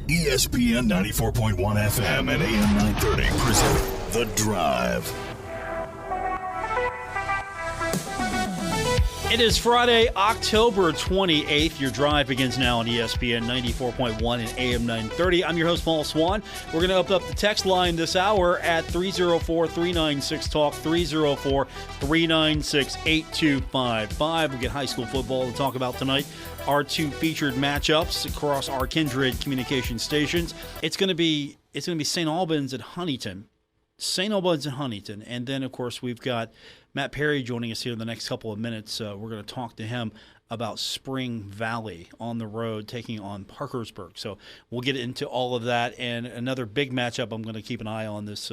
ESPN 94.1 FM and AM 930 present The Drive. It is Friday, October 28th. Your drive begins now on ESPN 94.1 and AM 930. I'm your host, Michael Swan. We're going to open up the text line this hour at 304-396-TALK, 304-396-8255. We'll get high school football to talk about tonight. Our two featured matchups across our kindred communication stations. It's going to be St. Albans at Huntington. St. Albans and Huntington. And then, of course, we've got Matt Perry joining us here in the next couple of minutes. We're going to talk to him about Spring Valley on the road, taking on Parkersburg. So we'll get into all of that. And another big matchup I'm going to keep an eye on this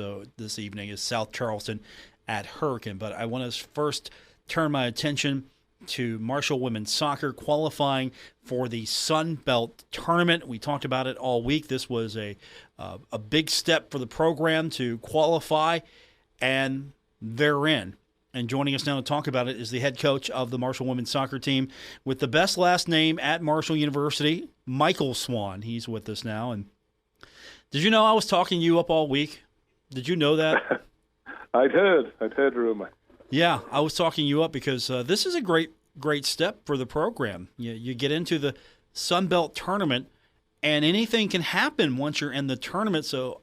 evening is South Charleston at Hurricane. But I want to first turn my attention to Marshall women's soccer qualifying for the Sun Belt tournament. We talked about it all week. This was a big step for the program to qualify, and they're in. And joining us now to talk about it is the head coach of the Marshall women's soccer team with the best last name at Marshall University, Michael Swan. He's with us now. And did you know I was talking you up all week? Did you know that? I'd heard the rumor. Yeah, I was talking you up because this is a great step for the program. You get into the Sun Belt tournament, and anything can happen once you're in the tournament. So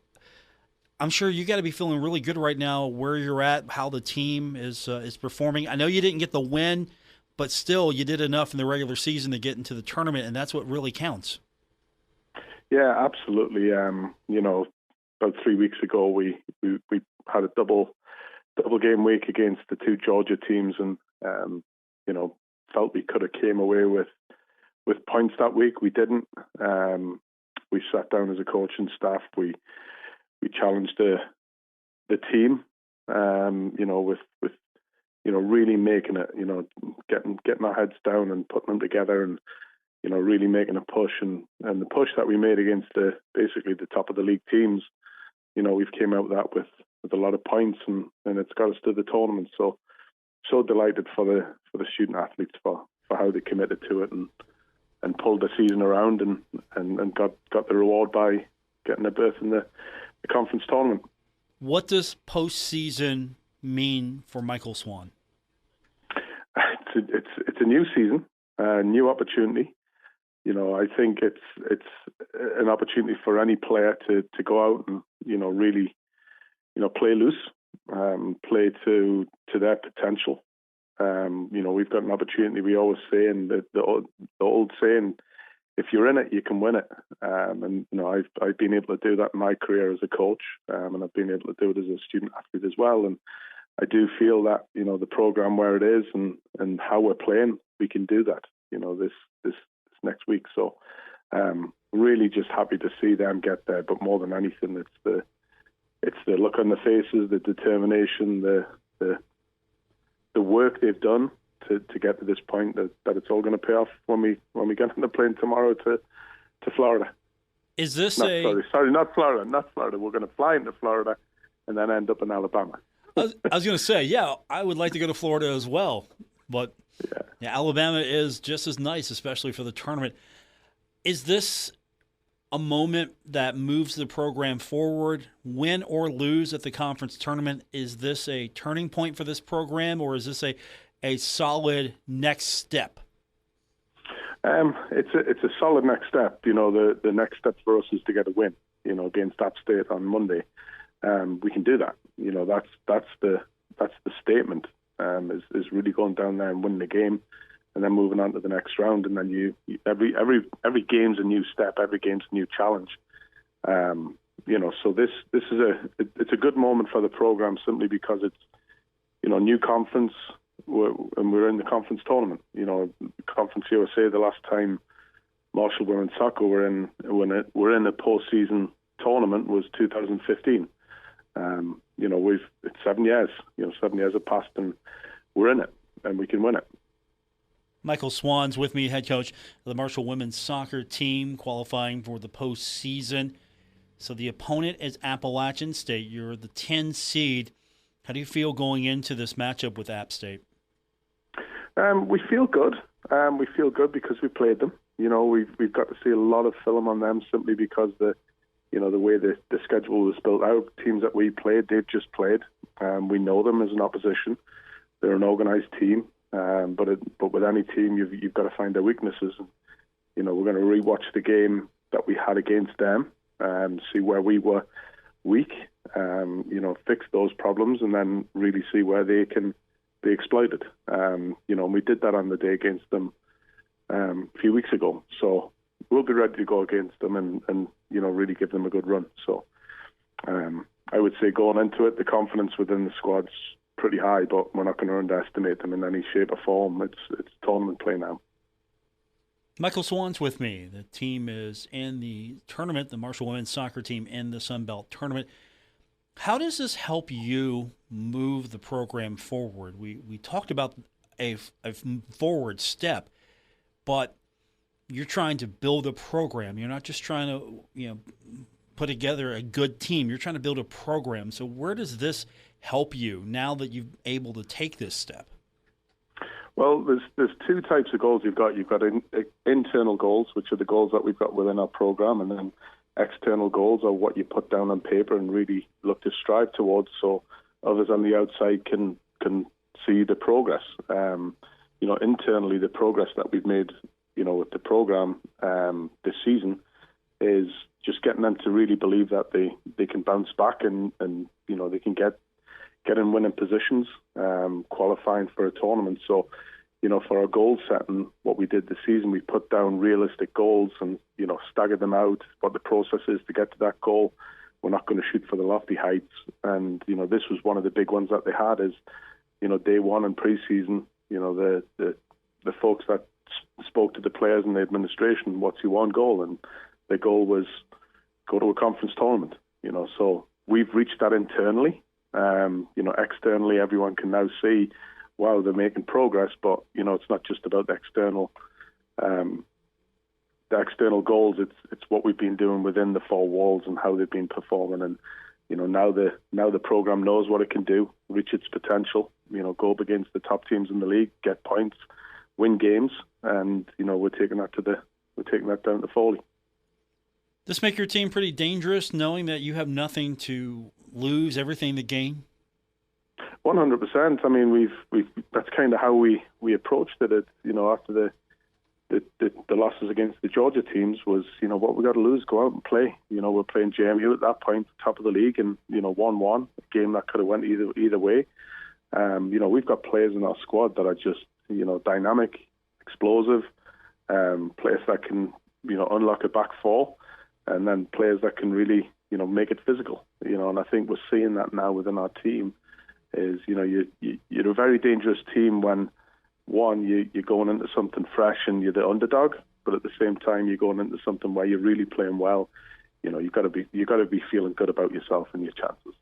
I'm sure you got to be feeling really good right now where you're at, how the team is performing. I know you didn't get the win, but still you did enough in the regular season to get into the tournament, and that's what really counts. Yeah, absolutely. About 3 weeks ago, we had a double game week against the two Georgia teams, and felt we could have came away with points that week. We didn't. We sat down as a coach and staff. We challenged the team, with really making it, getting our heads down and putting them together, and really making a push. And the push that we made against basically the top of the league teams, we've came out that with a lot of points, and it's got us to the tournament. So delighted for the student athletes for how they committed to it and pulled the season around and got the reward by getting a berth in the conference tournament. What does postseason mean for Michael Swan? It's a new season, a new opportunity. I think it's an opportunity for any player to go out and really play loose, play to their potential. We've got an opportunity. We always say, and the old saying, if you're in it, you can win it. I've been able to do that in my career as a coach, and I've been able to do it as a student athlete as well. And I do feel that the program where it is and how we're playing, we can do that. This next week. So really just happy to see them get there. But more than anything, it's the look on the faces, the determination, the work they've done to get to this point, that it's all going to pay off when we get on the plane tomorrow to Florida. Is this not Florida. We're going to fly into Florida and then end up in Alabama. I was going to say, yeah, I would like to go to Florida as well, but yeah, Alabama is just as nice, especially for the tournament. Is this a moment that moves the program forward, win or lose at the conference tournament? Is this a turning point for this program, or is this a solid next step? It's a solid next step. The next step for us is to get a win, against App State on Monday. We can do that. That's the statement, is really going down there and winning the game, and then moving on to the next round. And then every game's a new step, every game's a new challenge. So this is it's a good moment for the program, simply because it's new conference, and we're in the conference tournament. Conference USA, the last time Marshall women's soccer were in a postseason tournament was 2015. It's 7 years. 7 years have passed, and we're in it, and we can win it. Michael Swan's with me, head coach of the Marshall women's soccer team, qualifying for the postseason. So the opponent is Appalachian State. You're the 10 seed. How do you feel going into this matchup with App State? We feel good. We feel good because we played them. we've got to see a lot of film on them simply because the way the schedule was built out. Teams that we played, they've just played. We know them as an opposition. They're an organised team, but with any team, you've got to find their weaknesses. And, we're going to rewatch the game that we had against them, see where we were weak, fix those problems, and then really see where they can be exploited. And we did that on the day against them a few weeks ago. So we'll be ready to go against them and really give them a good run. So I would say going into it, the confidence within the squad's pretty high, but we're not going to underestimate them in any shape or form. It's tournament play now. Michael Swan's with me. The team is in the tournament, the Marshall women's soccer team in the Sun Belt tournament. How does this help you move the program forward? We talked about a forward step, but you're trying to build a program. You're not just trying to put together a good team. You're trying to build a program. So where does this help you now that you're able to take this step? Well, there's two types of goals you've got. You've got internal goals, which are the goals that we've got within our program, and then external goals are what you put down on paper and really look to strive towards, so others on the outside can see the progress. Internally, the progress that we've made, with the program this season is just getting them to really believe that they can bounce back and they can get in winning positions, qualifying for a tournament. So, for our goal setting, what we did this season, we put down realistic goals and, staggered them out, what the process is to get to that goal. We're not going to shoot for the lofty heights. And, this was one of the big ones that they had is, day one in preseason, the folks that spoke to the players and the administration, what's your one goal? And the goal was go to a conference tournament, so we've reached that internally. Externally, everyone can now see, wow, they're making progress, but, it's not just about the external goals. It's what we've been doing within the four walls and how they've been performing. And, now the program knows what it can do, reach its potential, go up against the top teams in the league, get points, win games. And, we're taking that down to Foley. Does this make your team pretty dangerous, knowing that you have nothing to lose, everything to gain? 100%. I mean, we've that's kind of how we approached it. After the losses against the Georgia teams was, what we got to lose, go out and play. We're playing JMU at that point, top of the league, and 1-1, a game that could have went either way. We've got players in our squad that are just dynamic, explosive, players that can unlock a back four, and then players that can really make it physical. And I think we're seeing that now within our team. Is you're a very dangerous team when one you're going into something fresh and you're the underdog, but at the same time you're going into something where you're really playing well. You've got to be feeling good about yourself and your chances.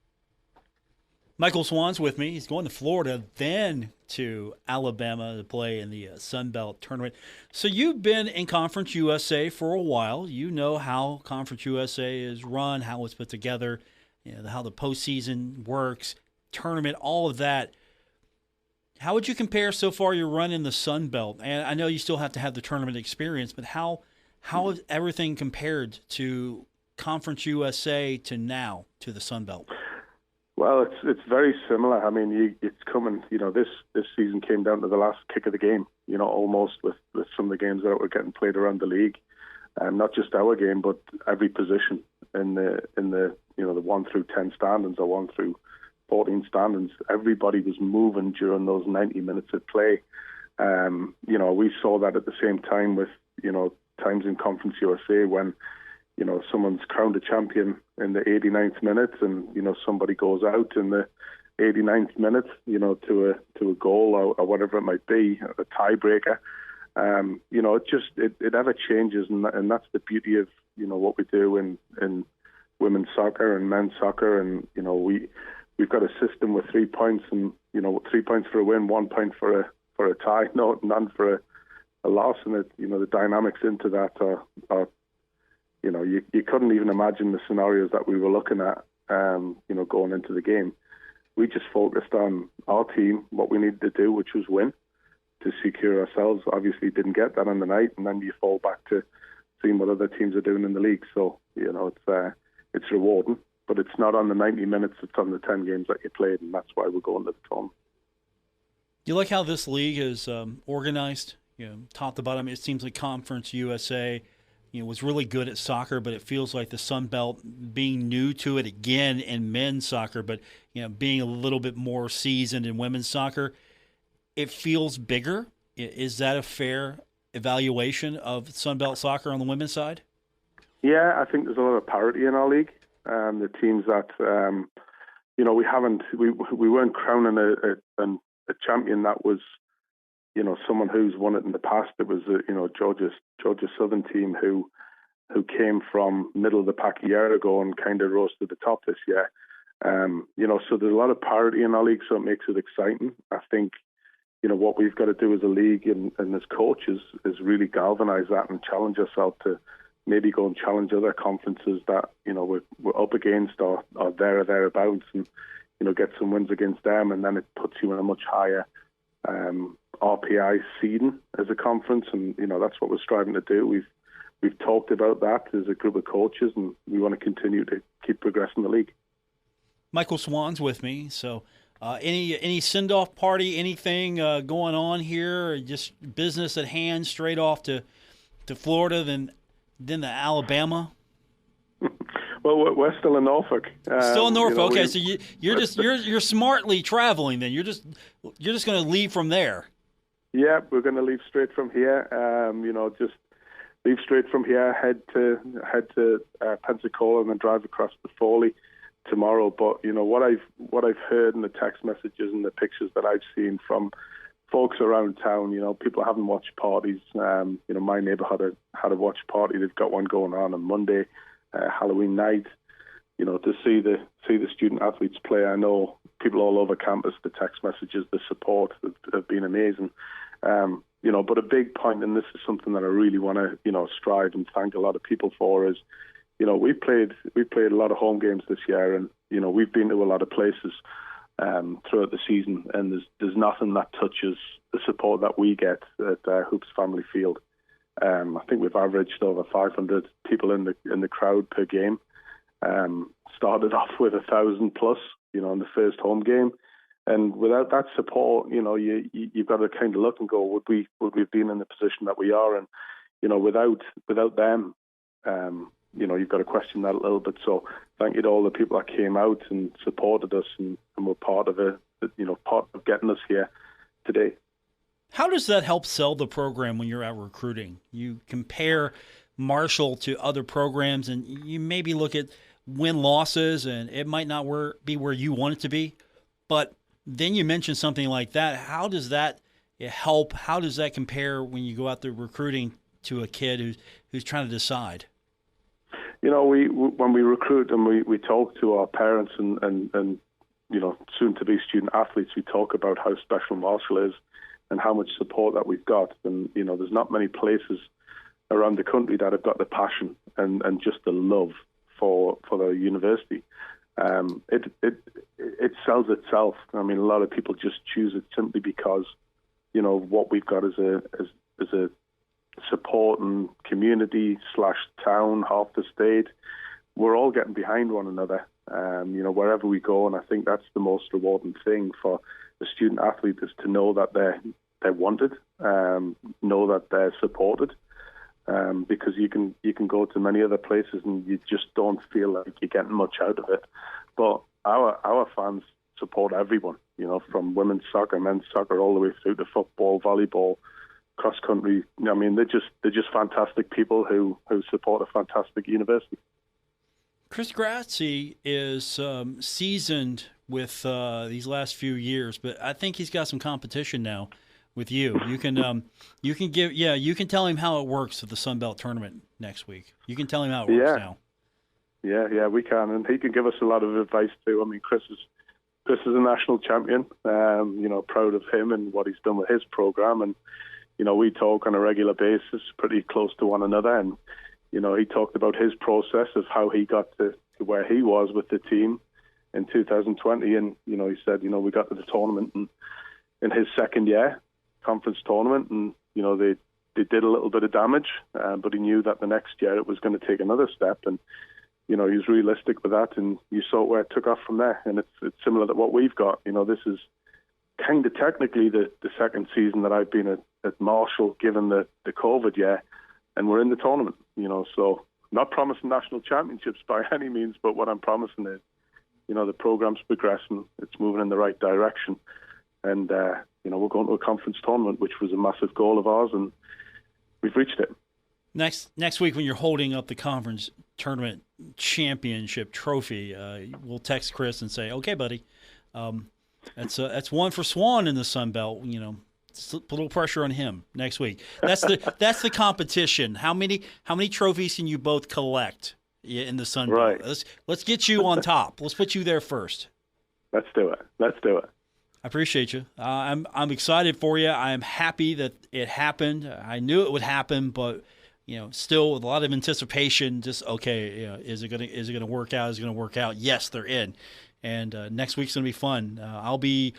Michael Swan's with me. He's going to Florida, then to Alabama to play in the Sun Belt tournament. So you've been in Conference USA for a while. You know how Conference USA is run, how it's put together, how the postseason works, tournament, all of that. How would you compare so far your run in the Sun Belt? And I know you still have to have the tournament experience, but how is everything compared to Conference USA to now to the Sun Belt? Well, it's very similar. I mean, it's coming. This season came down to the last kick of the game. Almost with some of the games that were getting played around the league, and not just our game, but every position in the the 1 through 10 standings or 1 through 14 standings. Everybody was moving during those 90 minutes of play. We saw that at the same time with times in Conference USA when someone's crowned a champion in the 89th minute, and somebody goes out in the 89th minute, to a goal or whatever it might be, a tiebreaker. It ever changes, and that's the beauty of what we do in women's soccer and men's soccer, and we've got a system with 3 points, and 3 points for a win, 1 point for a tie, none for a loss, and the dynamics into that are you couldn't even imagine the scenarios that we were looking at, going into the game. We just focused on our team, what we needed to do, which was win. secure ourselves. Obviously, didn't get that on the night, and then you fall back to seeing what other teams are doing in the league. So it's rewarding, but it's not on the 90 minutes. It's on the 10 games that you played, and that's why we're going to the tournament. Do you like how this league is organized? Top to bottom. It seems like Conference USA, was really good at soccer, but it feels like the Sun Belt being new to it again in men's soccer, but being a little bit more seasoned in women's soccer, it feels bigger. Is that a fair evaluation of Sun Belt soccer on the women's side? Yeah, I think there's a lot of parity in our league. The teams that we weren't crowning a champion that was someone who's won it in the past. It was Georgia Southern team who came from middle of the pack a year ago and kind of rose to the top this year. So there's a lot of parity in our league, so it makes it exciting. I think what we've got to do as a league and as coaches is really galvanise that and challenge ourselves to maybe go and challenge other conferences that we're up against or there or thereabouts, and get some wins against them, and then it puts you in a much higher RPI seeding as a conference, and that's what we're striving to do. We've talked about that as a group of coaches, and we want to continue to keep progressing the league. Michael Swan's with me, so any send-off party, anything going on here, or just business at hand, straight off to Florida, then to Alabama? Well, we're still in Norfolk. Still in Norfolk. Okay, so you're smartly traveling. Then you're just going to leave from there. Yeah, we're going to leave straight from here. Just leave straight from here, head to Pensacola, and then drive across to Foley tomorrow. But what I've heard in the text messages and the pictures that I've seen from folks around town, people having watch parties. My neighbour had a watch party. They've got one going on Monday. Halloween night, to see the student athletes play. I know people all over campus, the text messages, the support have been amazing. But a big point, and this is something that I really want to strive and thank a lot of people for, is we played a lot of home games this year, and we've been to a lot of places throughout the season, and there's nothing that touches the support that we get at Hoops Family Field. I think we've averaged over 500 people in the crowd per game. Started off with 1,000 plus, in the first home game, and without that support, you've got to kind of look and go, would we have been in the position that we are? And without them, you've got to question that a little bit. So thank you to all the people that came out and supported us and were part of it, part of getting us here today. How does that help sell the program when you're out recruiting? You compare Marshall to other programs, and you maybe look at win-losses, and it might not be where you want it to be. But then you mention something like that. How does that help? How does that compare when you go out there recruiting to a kid who's trying to decide? When we recruit and we talk to our parents and soon-to-be student athletes, we talk about how special Marshall is and how much support that we've got. And, there's not many places around the country that have got the passion and just the love for the university. It sells itself. I mean, a lot of people just choose it simply because, what we've got as a supporting community / town, half the state. We're all getting behind one another, wherever we go. And I think that's the most rewarding thing for the student athlete, is to know that they're wanted, know that they're supported, because you can go to many other places and you just don't feel like you're getting much out of it. But our fans support everyone, from women's soccer, men's soccer, all the way through to football, volleyball, cross country. I mean, they're just fantastic people who support a fantastic university. Chris Grazzi is seasoned with these last few years, but I think he's got some competition now with you. You can tell him how it works at the Sun Belt tournament next week. You can tell him how it works now. Yeah, we can, and he can give us a lot of advice too. I mean, Chris is a national champion. Proud of him and what he's done with his program, and we talk on a regular basis, pretty close to one another. And he talked about his process of how he got to where he was with the team in 2020, and he said, we got to the tournament in his second year, conference tournament, and they did a little bit of damage, but he knew that the next year it was going to take another step, and he was realistic with that, and you saw where it took off from there. And it's similar to what we've got. This is kind of technically the second season that I've been at Marshall, given the COVID year, and we're in the tournament. So not promising national championships by any means, but what I'm promising is, the program's progressing, it's moving in the right direction, and we're going to a conference tournament, which was a massive goal of ours, and we've reached it. Next week, when you're holding up the conference tournament championship trophy, we'll text Chris and say, "Okay, buddy, that's one for Swann in the Sun Belt." Put a little pressure on him next week. That's the competition. How many trophies can you both collect in the Sun Belt? Right. Let's get you on top. Let's put you there first. Let's do it. I appreciate you. I'm excited for you. I am happy that it happened. I knew it would happen, but still with a lot of anticipation. Just is it gonna work out? Is it gonna work out? Yes, they're in. And next week's gonna be fun. I'll be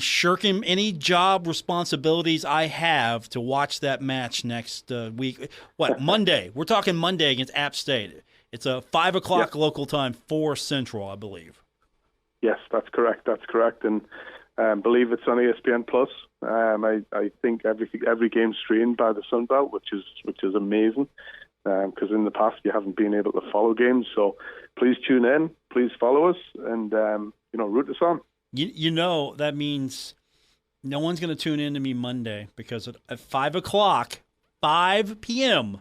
shirking any job responsibilities I have to watch that match next week. What, Monday? We're talking Monday against App State. It's a 5 o'clock local time, 4 Central, I believe. Yes, that's correct. And believe it's on ESPN Plus. I think every game's streamed by the Sun Belt, which is amazing. Because in the past you haven't been able to follow games. So please tune in, please follow us, and root us on. That means no one's going to tune in to me Monday, because at 5 o'clock, 5 p.m.,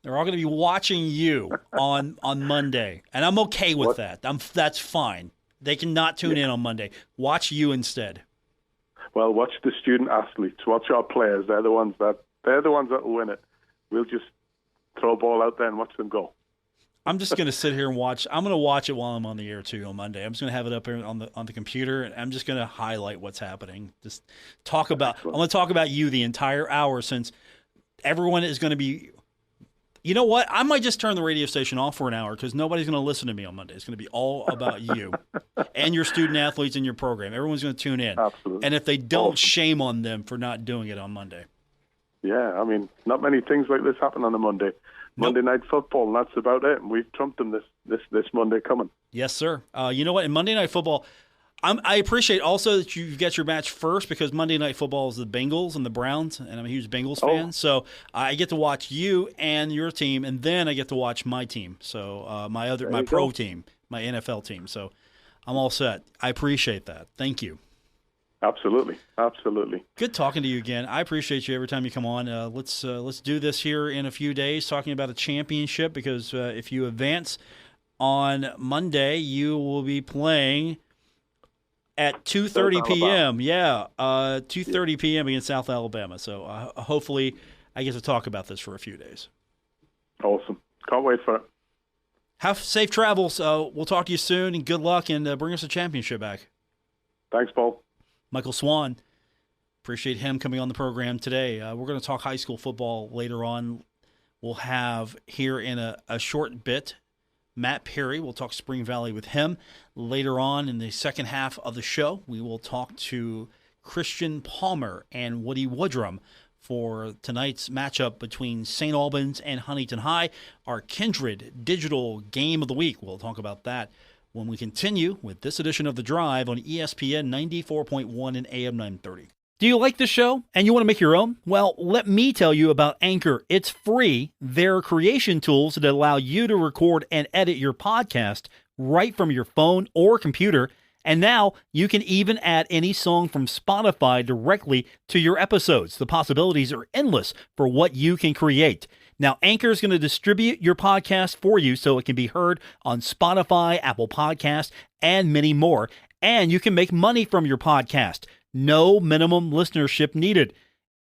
they're all going to be watching you on Monday, and I'm okay with that. That's fine. They cannot tune in on Monday. Watch you instead. Well, watch the student athletes. Watch our players. They're the ones that will win it. We'll just throw a ball out there and watch them go. I'm just going to sit here and watch. I'm going to watch it while I'm on the air too on Monday. I'm just going to have it up here on the computer, and I'm just going to highlight what's happening. Just talk about. I'm going to talk about you the entire hour, since everyone is going to be. You know what? I might just turn the radio station off for an hour, because nobody's going to listen to me on Monday. It's going to be all about you and your student athletes in your program. Everyone's going to tune in. Absolutely. And if they don't, shame on them for not doing it on Monday. Yeah, I mean, not many things like this happen on a Monday. Monday Night Football, and that's about it. And we've trumped them this Monday coming. Yes, sir. You know what? In Monday Night Football, I appreciate also that you get your match first, because Monday Night Football is the Bengals and the Browns, and I'm a huge Bengals fan. So I get to watch you and your team, and then I get to watch my team. So my pro team, my NFL team. So I'm all set. I appreciate that. Thank you. Absolutely. Good talking to you again. I appreciate you every time you come on. Let's do this here in a few days, talking about a championship, because if you advance on Monday, you will be playing at 2:30 p.m. Yeah, 2:30 p.m. against South Alabama. So hopefully I get to talk about this for a few days. Awesome. Can't wait for it. Have safe travels. We'll talk to you soon, and good luck, and bring us a championship back. Thanks, Paul. Michael Swan. Appreciate him coming on the program today. We're going to talk high school football later on. We'll have here in a short bit Matt Perry. We'll talk Spring Valley with him. Later on in the second half of the show, we will talk to Christian Palmer and Woody Woodrum for tonight's matchup between St. Albans and Huntington High, our Kindred Digital Game of the Week. We'll talk about that when we continue with this edition of The Drive on ESPN 94.1 and AM 930. Do you like the show and you want to make your own? Well, let me tell you about Anchor. It's free. There are creation tools that allow you to record and edit your podcast right from your phone or computer. And now you can even add any song from Spotify directly to your episodes. The possibilities are endless for what you can create. Now, Anchor is going to distribute your podcast for you so it can be heard on Spotify, Apple Podcasts, and many more. And you can make money from your podcast. No minimum listenership needed.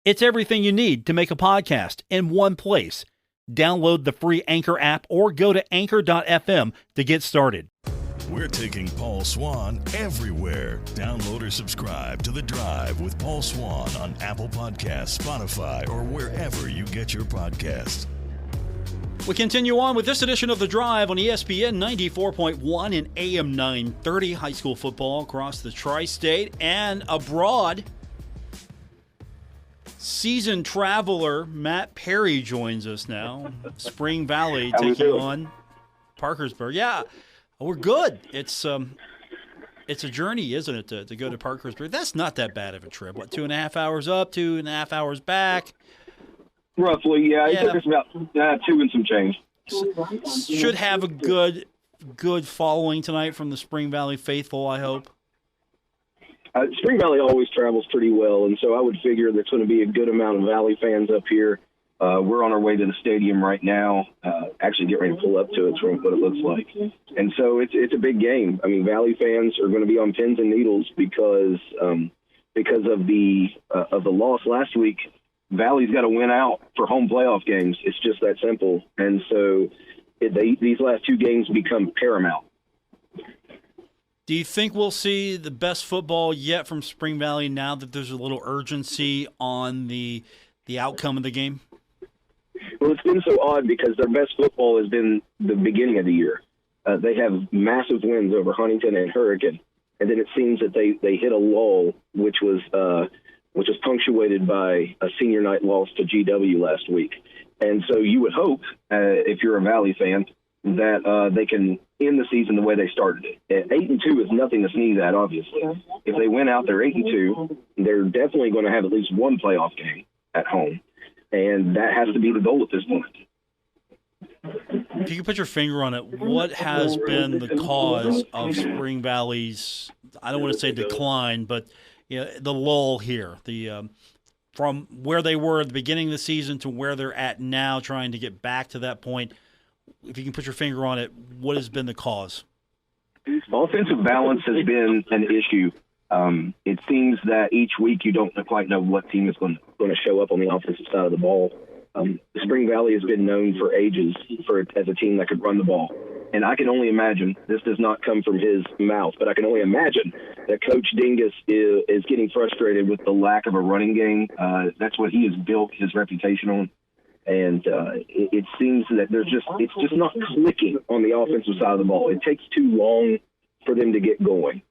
It's everything you need to make a podcast in one place. Download the free Anchor app or go to anchor.fm to get started. We're taking Paul Swann everywhere. Download or subscribe to The Drive with Paul Swann on Apple Podcasts, Spotify, or wherever you get your podcasts. We continue on with this edition of The Drive on ESPN 94.1 and AM 930. High school football across the tri-state and abroad. Seasoned traveler Matt Perry joins us now. Spring Valley taking on Parkersburg. Yeah, we're good. It's a journey, isn't it, to go to Parkersburg? That's not that bad of a trip. What, 2.5 hours up, 2.5 hours back? Roughly, yeah. It took us about 2 and some change. Should have a good following tonight from the Spring Valley faithful, I hope. Spring Valley always travels pretty well, and so I would figure there's going to be a good amount of Valley fans up here. We're on our way to the stadium right now, actually get ready to pull up to it from what it looks like. And so it's a big game. I mean, Valley fans are going to be on pins and needles because of the loss last week. Valley's got to win out for home playoff games. It's just that simple. And so these last 2 games become paramount. Do you think we'll see the best football yet from Spring Valley now that there's a little urgency on the outcome of the game? Well, it's been so odd because their best football has been the beginning of the year. They have massive wins over Huntington and Hurricane, and then it seems that they hit a lull, which was punctuated by a senior night loss to GW last week. And so you would hope, if you're a Valley fan, that they can end the season the way they started it. 8-2 is nothing to sneeze at, obviously. If they win out, they're 8-2. They're definitely going to have at least one playoff game at home, and that has to be the goal at this point. If you could put your finger on it, what has been the cause of Spring Valley's, I don't want to say decline, but the lull here, from where they were at the beginning of the season to where they're at now, trying to get back to that point? If you can put your finger on it, what has been the cause? Offensive balance has been an issue. It seems that each week you don't quite know what team is going to show up on the offensive side of the ball. Spring Valley has been known for ages as a team that could run the ball. And I can only imagine, this does not come from his mouth, but I can only imagine that Coach Dingus is getting frustrated with the lack of a running game. That's what he has built his reputation on. And it seems that it's just not clicking on the offensive side of the ball. It takes too long for them to get going.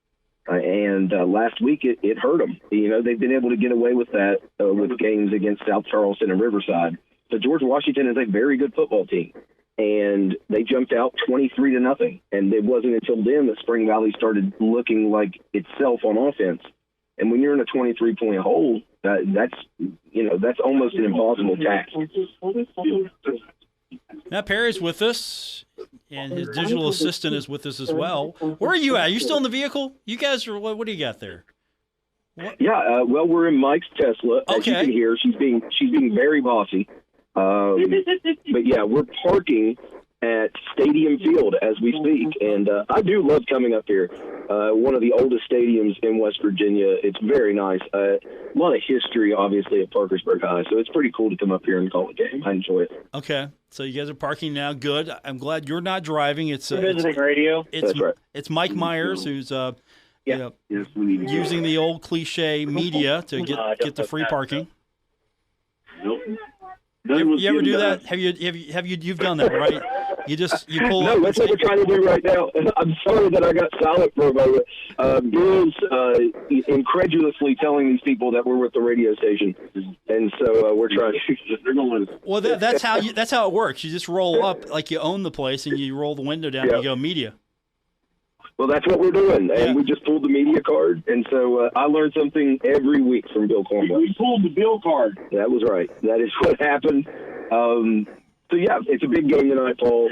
And last week it hurt them. They've been able to get away with that with games against South Charleston and Riverside. But George Washington is a very good football team, and they jumped out 23-0. And it wasn't until then that Spring Valley started looking like itself on offense. And when you're in a 23-point hole, that's almost an impossible task. Matt Perry's with us, and his digital assistant is with us as well. Where are you at? Are you still in the vehicle? You guys are. What do you got there? What? Yeah, well, we're in Mike's Tesla. As you can hear, she's being very bossy. But yeah, we're parking at Stadium Field as we speak, and I do love coming up here. One of the oldest stadiums in West Virginia. It's very nice. A lot of history, obviously, at Parkersburg High, so it's pretty cool to come up here and call a game. I enjoy it. Okay, so you guys are parking now. Good. I'm glad you're not driving. It's visiting radio. That's right. It's Mike Myers who's using the old cliche media to get the free parking. Nope. You ever do that? You've done that, right? You pull no, up. That's what we're trying to do right now. I'm sorry that I got silent for a moment. Bill's incredulously telling these people that we're with the radio station, and so we're trying to. Well, that's how it works. You just roll up like you own the place, and you roll the window down, and you go media. Well, that's what we're doing, and we just pulled the media card, and so I learned something every week from Bill Cornwell. We pulled the Bill card. That was right. That is what happened. So, yeah, it's a big game tonight, Paul.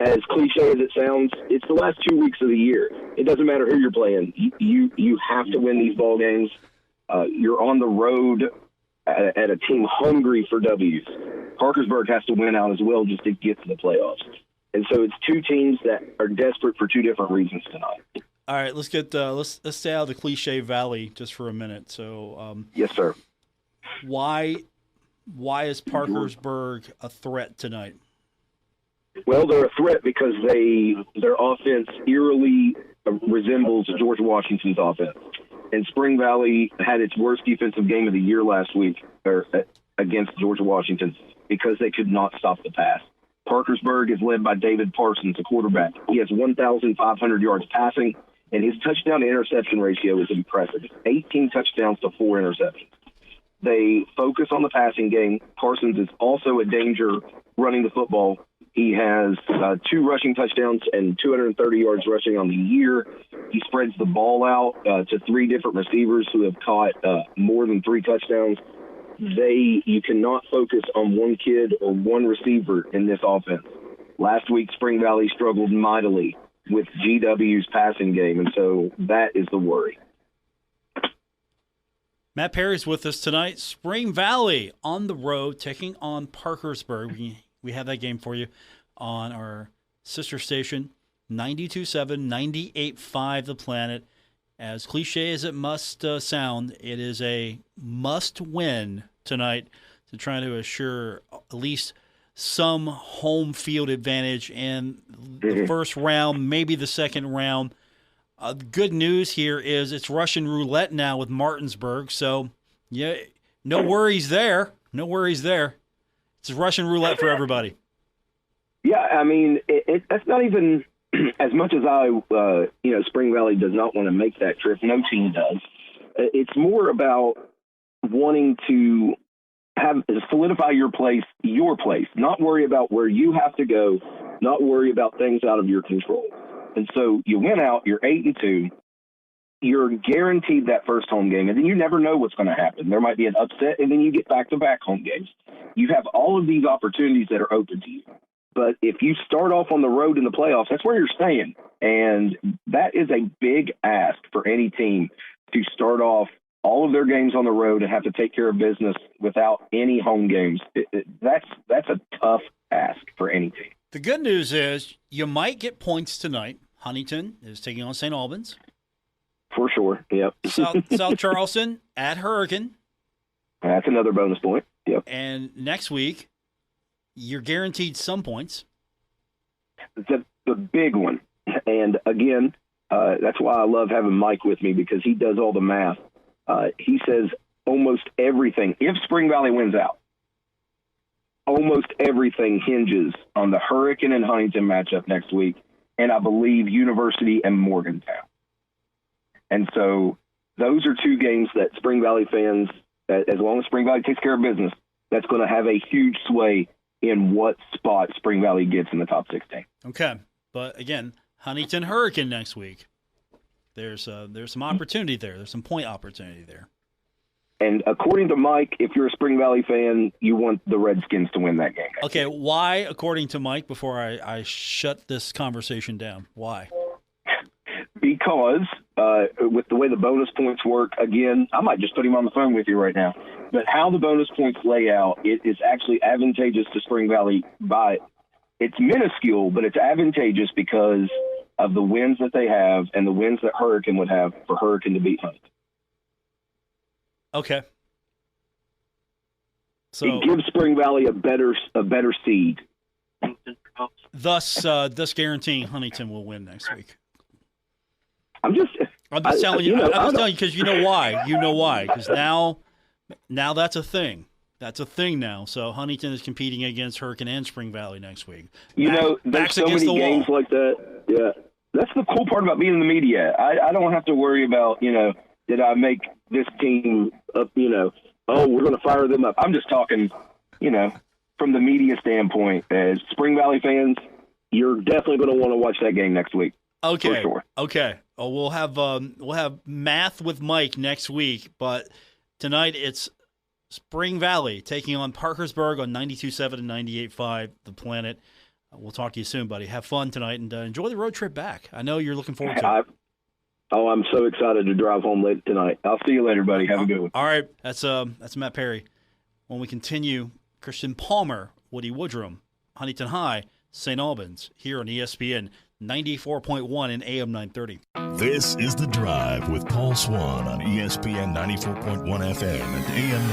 As cliche as it sounds, it's the last 2 weeks of the year. It doesn't matter who you're playing. You have to win these ball games. You're on the road at a team hungry for W's. Parkersburg has to win out as well just to get to the playoffs. And so it's two teams that are desperate for two different reasons tonight. All right, let's get let's stay out of the cliche valley just for a minute. So, yes, sir. Why is Parkersburg a threat tonight? Well, they're a threat because their offense eerily resembles George Washington's offense. And Spring Valley had its worst defensive game of the year last week against George Washington because they could not stop the pass. Parkersburg is led by David Parsons, a quarterback. He has 1,500 yards passing, and his touchdown-to-interception ratio is impressive. 18 touchdowns to 4 interceptions. they focus on the passing game. Parsons is also a danger running the football. He has 2 rushing touchdowns and 230 yards rushing on the year. He spreads the ball out to 3 different receivers who have caught more than 3 touchdowns. You cannot focus on one kid or one receiver in this offense. Last week, Spring Valley struggled mightily with GW's passing game, and so that is the worry. Matt Perry's with us tonight. Spring Valley on the road, taking on Parkersburg. We have that game for you on our sister station, 92.7, 98.5 The Planet. As cliche as it must sound, it is a must-win tonight to try to assure at least some home field advantage in the first round, maybe the second round. Good news here is it's Russian roulette now with Martinsburg, so yeah, no worries there. No worries there. It's Russian roulette for everybody. Yeah, I mean, that's not even as much as Spring Valley does not want to make that trip. No team does. It's more about wanting to solidify your place, not worry about where you have to go, not worry about things out of your control. And so you went out, you're 8-2, you're guaranteed that first home game, and then you never know what's going to happen. There might be an upset, and then you get back-to-back home games. You have all of these opportunities that are open to you. But if you start off on the road in the playoffs, that's where you're staying. And that is a big ask for any team to start off all of their games on the road and have to take care of business without any home games. That's a tough ask for any team. The good news is you might get points tonight. Huntington is taking on St. Albans. For sure, yep. South Charleston at Hurricane. That's another bonus point, yep. And next week, you're guaranteed some points. The big one, and again, that's why I love having Mike with me, because he does all the math. He says almost everything, if Spring Valley wins out, almost everything hinges on the Hurricane and Huntington matchup next week, and I believe University and Morgantown. And so those are 2 games that Spring Valley fans, as long as Spring Valley takes care of business, that's going to have a huge sway in what spot Spring Valley gets in the top 16. Okay, but again, Huntington Hurricane next week. There's some opportunity there. There's some point opportunity there. And according to Mike, if you're a Spring Valley fan, you want the Redskins to win that game. Okay, why, according to Mike, before I shut this conversation down, why? Because with the way the bonus points work, again, I might just put him on the phone with you right now, but how the bonus points lay out, it is actually advantageous to Spring Valley it's minuscule, but it's advantageous because of the wins that they have and the wins that Hurricane would have for Hurricane to beat Huntington. Okay. So it gives Spring Valley a better seed. Thus guaranteeing Huntington will win next week. I'm just telling you. I'm just telling you because you know why. You know why? Because now that's a thing. That's a thing now. So Huntington is competing against Hurricane and Spring Valley next week. There's so many games like that. Yeah, that's the cool part about being in the media. I don't have to worry about did I make this team up? Oh, we're going to fire them up. I'm just talking, from the media standpoint. As Spring Valley fans, you're definitely going to want to watch that game next week. Okay. For sure. Okay. Oh, we'll have math with Mike next week, but tonight it's Spring Valley taking on Parkersburg on 92.7 and 98.5 The Planet. We'll talk to you soon, buddy. Have fun tonight and enjoy the road trip back. I know you're looking forward to it. I'm so excited to drive home late tonight. I'll see you later, buddy. Have a good one. All right. That's Matt Perry. When we continue, Christian Palmer, Woody Woodrum, Huntington High, St. Albans, here on ESPN 94.1 and AM 930. This is The Drive with Paul Swann on ESPN 94.1 FM and AM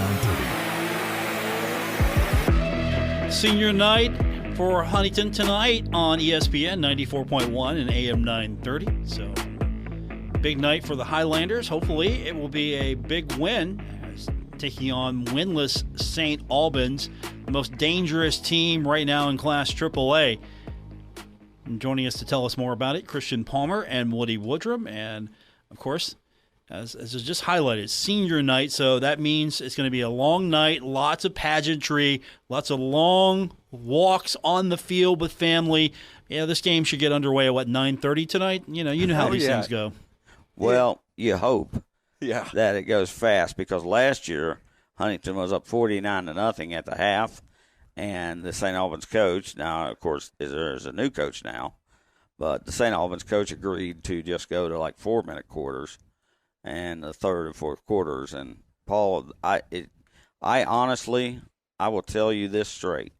930. Senior night for Huntington tonight on ESPN 94.1 and AM 930. So, big night for the Highlanders. Hopefully, it will be a big win, taking on winless St. Albans, the most dangerous team right now in Class AAA. And joining us to tell us more about it, Christian Palmer and Woody Woodrum. And, of course, as is just highlighted, senior night. So that means it's going to be a long night, lots of pageantry, lots of long walks on the field with family. Yeah, this game should get underway at, 9:30 tonight? You know how these things go. Well, you hope Yeah. that it goes fast, because last year Huntington was up 49-0 at the half, and the St. Albans coach, now, of course, there's a new coach now, but the St. Albans coach agreed to just go to like 4-minute quarters and the third and fourth quarters. And Paul, I honestly, I will tell you this straight.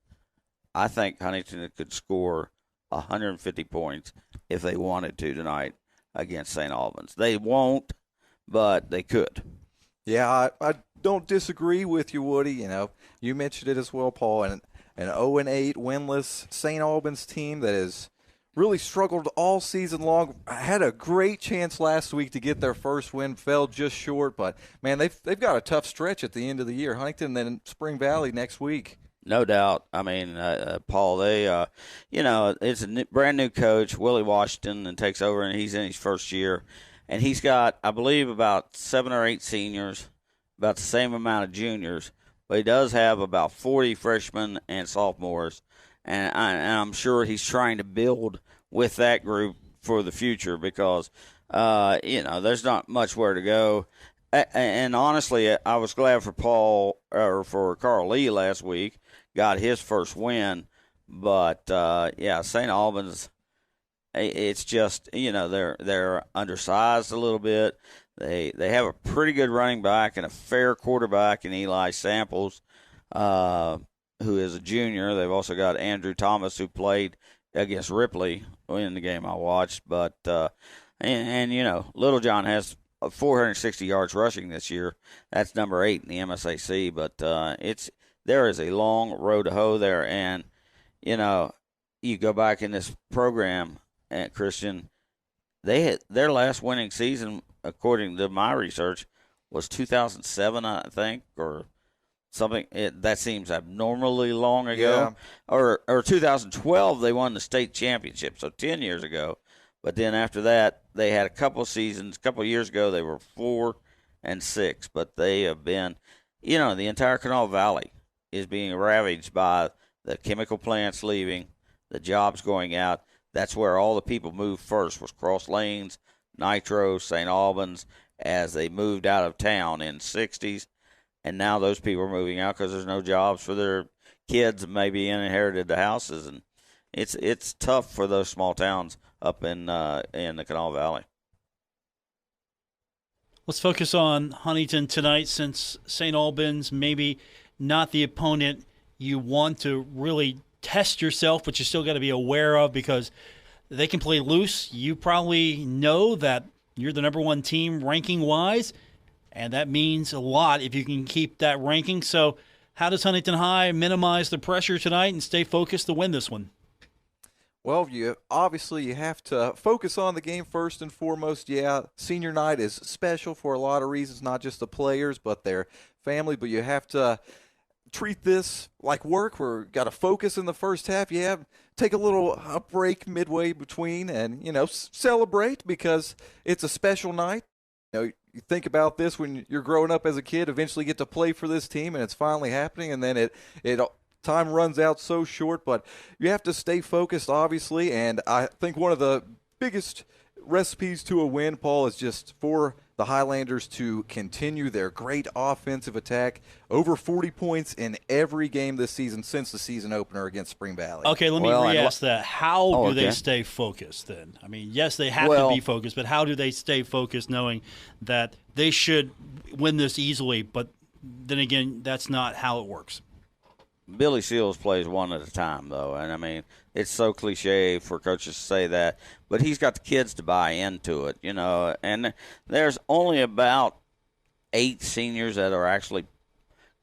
I think Huntington could score 150 points if they wanted to tonight against St. Albans. They won't, but they could. Yeah, I don't disagree with you, Woody. You mentioned it as well, Paul. An 0-8 winless St. Albans team that has really struggled all season long. Had a great chance last week to get their first win, fell just short. But, man, they've got a tough stretch at the end of the year. Huntington, then Spring Valley next week. No doubt. I mean, Paul, they, it's a brand new coach, Willie Washington, and takes over, and he's in his first year. And he's got, I believe, about 7 or 8 seniors, about the same amount of juniors. But he does have about 40 freshmen and sophomores. And I'm sure he's trying to build with that group for the future, because, there's not much where to go. And honestly, I was glad for Carl Lee last week, got his first win. But, St. Albans, it's just, they're undersized a little bit. They have a pretty good running back and a fair quarterback in Eli Samples, who is a junior. They've also got Andrew Thomas, who played against Ripley in the game I watched. But Little John has 460 yards rushing this year. That's number 8 in the MSAC. But there is a long road to hoe there. And you go back in this program at Christian, they had their last winning season, according to my research, was 2007, I think, or something. That seems abnormally long ago. Yeah. Or 2012, they won the state championship, so 10 years ago. But then after that, they had a couple seasons. A couple years ago, they were 4-6. But they have been, the entire Kanawha Valley is being ravaged by the chemical plants leaving, the jobs going out. That's where all the people moved first, was Cross Lanes, Nitro, St. Albans, as they moved out of town in the 60s. And now those people are moving out because there's no jobs for their kids, maybe inherited the houses. And it's tough for those small towns up in the Kanawha Valley. Let's focus on Huntington tonight, since St. Albans maybe not the opponent you want to really test yourself, but you still got to be aware of, because they can play loose. You probably know that you're the number 1 team ranking-wise, and that means a lot if you can keep that ranking. So how does Huntington High minimize the pressure tonight and stay focused to win this one? Well, you have to focus on the game first and foremost. Yeah, senior night is special for a lot of reasons, not just the players, but their family. But you have to treat this like work. We're got to focus in the first half. Yeah, take a break midway between, and celebrate, because it's a special night. You think about this when you're growing up as a kid. Eventually, get to play for this team, and it's finally happening. And then it time runs out so short, but you have to stay focused, obviously. And I think one of the biggest recipes to a win, Paul, is just for the Highlanders to continue their great offensive attack. Over 40 points in every game this season since the season opener against Spring Valley. Okay, let me re-ask that. How do they stay focused then? I mean, yes, they have to be focused, but how do they stay focused knowing that they should win this easily, but then again, that's not how it works? Billy Seals plays one at a time, though, and I mean, it's so cliche for coaches to say that, but he's got the kids to buy into it, and there's only about 8 seniors that are actually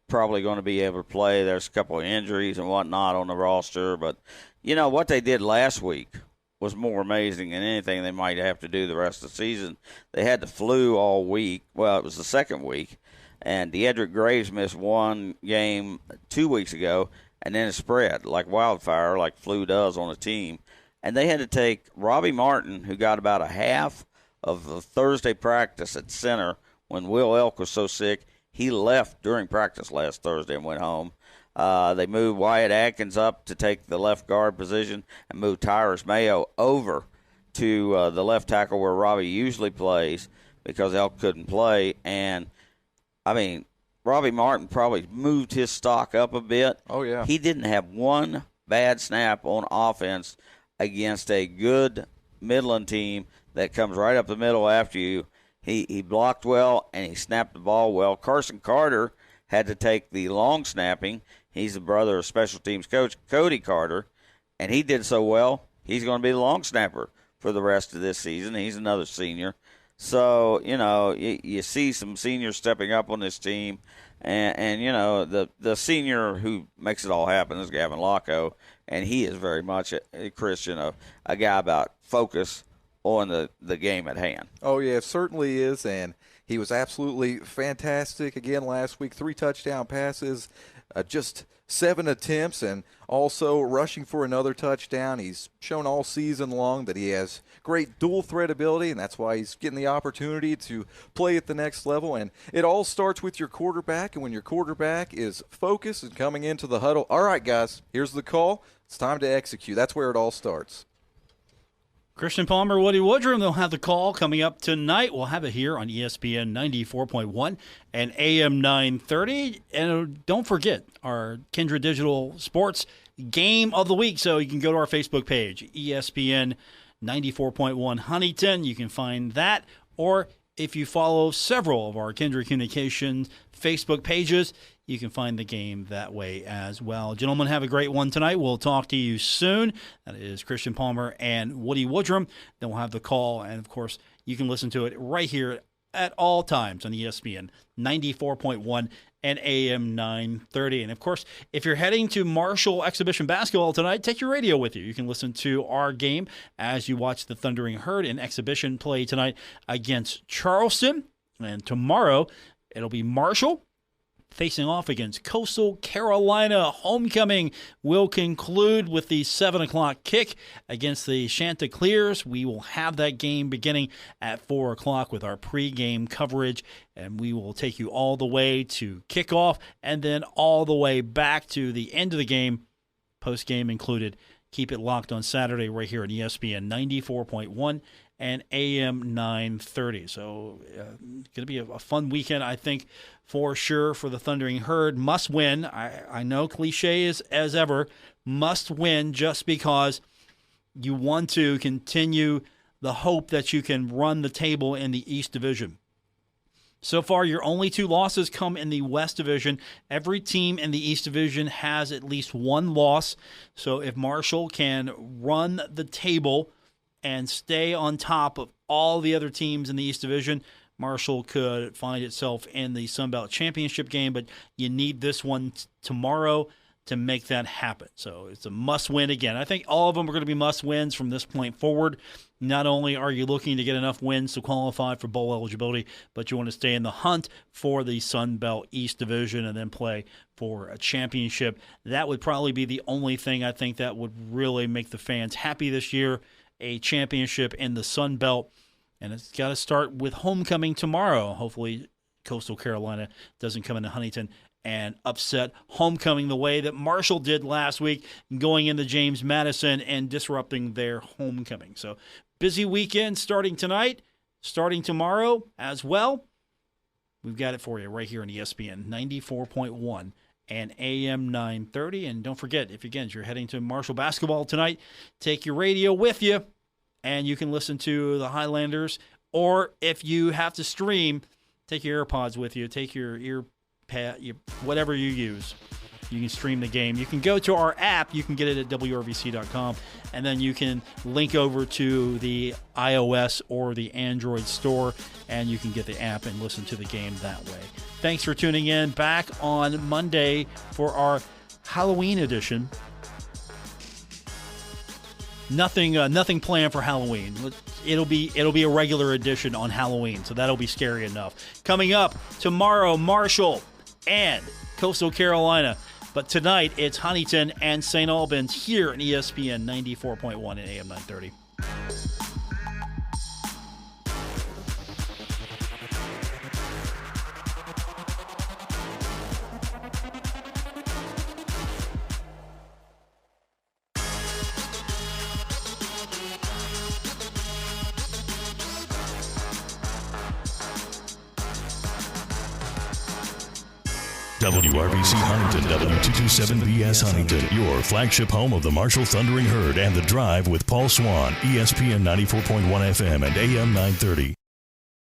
probably going to be able to play. There's a couple of injuries and whatnot on the roster, but what they did last week was more amazing than anything they might have to do the rest of the season. They had the flu all week. Well, it was the second week. And Deidrick Graves missed one game 2 weeks ago, and then it spread like wildfire, like flu does on a team. And they had to take Robbie Martin, who got about a half of the Thursday practice at center when Will Elk was so sick. He left during practice last Thursday and went home. They moved Wyatt Atkins up to take the left guard position and moved Tyrus Mayo over to the left tackle where Robbie usually plays because Elk couldn't play. And, I mean, Robbie Martin probably moved his stock up a bit. Oh, yeah. He didn't have one bad snap on offense against a good Midland team that comes right up the middle after you. He blocked well, and he snapped the ball well. Carson Carter had to take the long snapping. He's the brother of special teams coach Cody Carter, and he did so well, he's going to be the long snapper for the rest of this season. He's another senior. So, you see some seniors stepping up on this team, and the senior who makes it all happen is Gavin Locko, and he is very much a Christian, a guy about focus on the game at hand. Oh, yeah, it certainly is, and he was absolutely fantastic again last week. 3 touchdown passes, just 7 attempts, and also rushing for another touchdown. He's shown all season long that he has great dual threat ability, and that's why he's getting the opportunity to play at the next level. And it all starts with your quarterback, and when your quarterback is focused and coming into the huddle, all right, guys, here's the call. It's time to execute. That's where it all starts. Christian Palmer, Woody Woodrum, they'll have the call coming up tonight. We'll have it here on ESPN 94.1 and AM 930. And don't forget our Kindred Digital Sports Game of the Week. So you can go to our Facebook page, ESPN 94.1 Huntington. You can find that. Or if you follow several of our Kindred Communications Facebook pages, you can find the game that way as well. Gentlemen, have a great one tonight. We'll talk to you soon. That is Christian Palmer and Woody Woodrum. Then we'll have the call, and, of course, you can listen to it right here at all times on ESPN 94.1 and AM 930. And, of course, if you're heading to Marshall Exhibition Basketball tonight, take your radio with you. You can listen to our game as you watch the Thundering Herd in exhibition play tonight against Charleston. And tomorrow it'll be Marshall facing off against Coastal Carolina. Homecoming will conclude with the 7 o'clock kick against the Chanticleers. We will have that game beginning at 4 o'clock with our pregame coverage, and we will take you all the way to kickoff and then all the way back to the end of the game, postgame included. Keep it locked on Saturday right here at ESPN 94.1 and AM 930. So going to be a fun weekend, I think, for sure, for the Thundering Herd. Must win. I know cliche is as ever, must win just because you want to continue the hope that you can run the table in the East Division. So far, your only 2 losses come in the West Division. Every team in the East Division has at least 1 loss. So if Marshall can run the table and stay on top of all the other teams in the East Division, Marshall could find itself in the Sun Belt Championship game, but you need this one tomorrow to make that happen. So it's a must-win again. I think all of them are going to be must-wins from this point forward. Not only are you looking to get enough wins to qualify for bowl eligibility, but you want to stay in the hunt for the Sun Belt East Division and then play for a championship. That would probably be the only thing I think that would really make the fans happy this year, a championship in the Sun Belt. And it's got to start with homecoming tomorrow. Hopefully Coastal Carolina doesn't come into Huntington and upset homecoming the way that Marshall did last week, going into James Madison and disrupting their homecoming. So busy weekend starting tonight, starting tomorrow as well. We've got it for you right here on ESPN 94.1 and AM 930. And don't forget, if you're heading to Marshall basketball tonight, take your radio with you, and you can listen to the Highlanders. Or if you have to stream, take your AirPods with you, take your earpad, whatever you use. You can stream the game. You can go to our app. You can get it at WRVC.com, and then you can link over to the iOS or the Android store, and you can get the app and listen to the game that way. Thanks for tuning in. Back on Monday for our Halloween edition. Nothing planned for Halloween. It'll be a regular edition on Halloween, so that'll be scary enough. Coming up tomorrow, Marshall and Coastal Carolina. But tonight, it's Huntington and St. Albans here in ESPN 94.1 and AM 930. WRBC Huntington, W227BS Huntington, your flagship home of the Marshall Thundering Herd and The Drive with Paul Swan, ESPN 94.1 FM and AM 930.